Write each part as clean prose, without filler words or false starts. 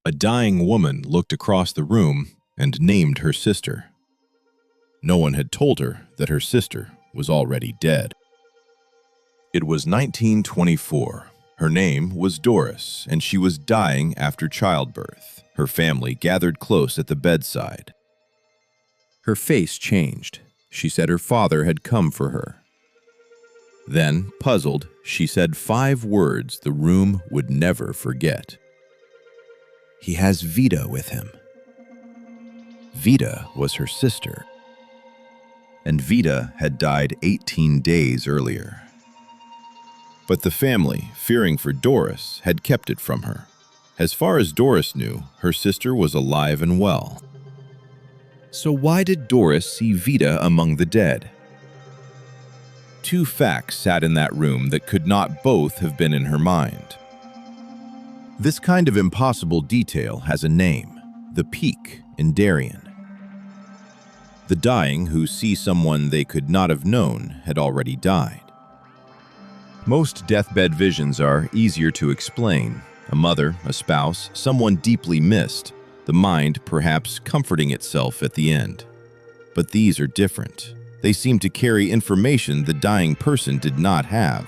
A dying woman looked across the room and named her sister. No one had told her that her sister was already dead. It was 1924. Her name was Doris, and she was dying after childbirth. Her family gathered close at the bedside. Her face changed. She said her father had come for her. Then, puzzled, she said 5 words the room would never forget. "He has Vida with him." Vida was her sister, and Vida had died 18 days earlier. But the family, fearing for Doris, had kept it from her. As far as Doris knew, her sister was alive and well. So why did Doris see Vida among the dead? 2 facts sat in that room that could not both have been in her mind. This kind of impossible detail has a name: the peak in Darien. The dying who see someone they could not have known had already died. Most deathbed visions are easier to explain: a mother, a spouse, someone deeply missed, the mind perhaps comforting itself at the end. But these are different. They seem to carry information the dying person did not have.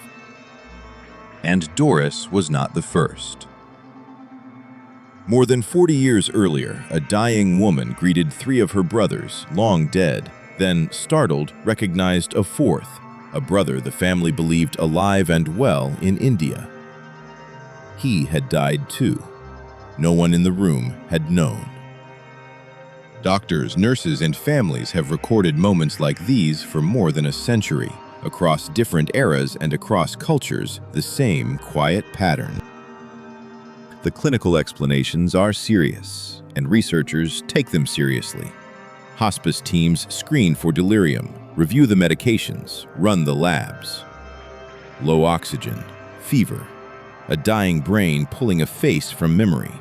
And Doris was not the first. More than 40 years earlier, a dying woman greeted 3 of her brothers, long dead, then, startled, recognized a 4th, a brother the family believed alive and well in India. He had died too. No one in the room had known. Doctors, nurses, and families have recorded moments like these for more than a century. Across different eras and across cultures, the same quiet pattern. The clinical explanations are serious, and researchers take them seriously. Hospice teams screen for delirium, review the medications, run the labs. Low oxygen, fever, a dying brain pulling a face from memory.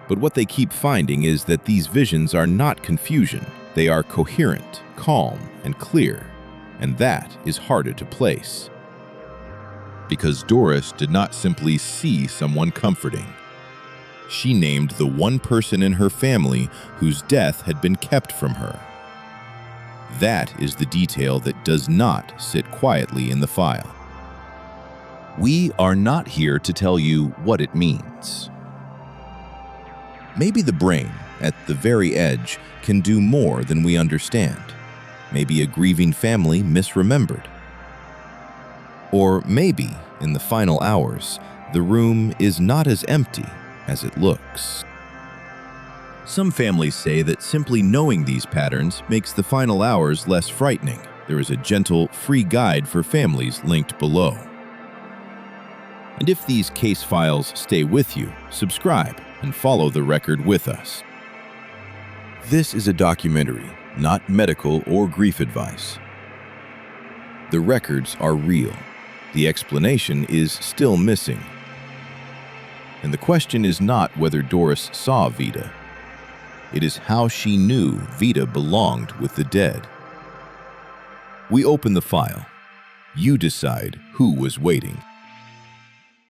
But what they keep finding is that these visions are not confusion. They are coherent, calm, and clear, and that is harder to place. Because Doris did not simply see someone comforting. She named the one person in her family whose death had been kept from her. That is the detail that does not sit quietly in the file. We are not here to tell you what it means. Maybe the brain, at the very edge, can do more than we understand. Maybe a grieving family misremembered. Or maybe, in the final hours, the room is not as empty as it looks. Some families say that simply knowing these patterns makes the final hours less frightening. There is a gentle, free guide for families linked below. And if these case files stay with you, subscribe and follow the record with us. This is a documentary, not medical or grief advice. The records are real. The explanation is still missing. And the question is not whether Doris saw Vida. It is how she knew Vida belonged with the dead. We open the file. You decide who was waiting.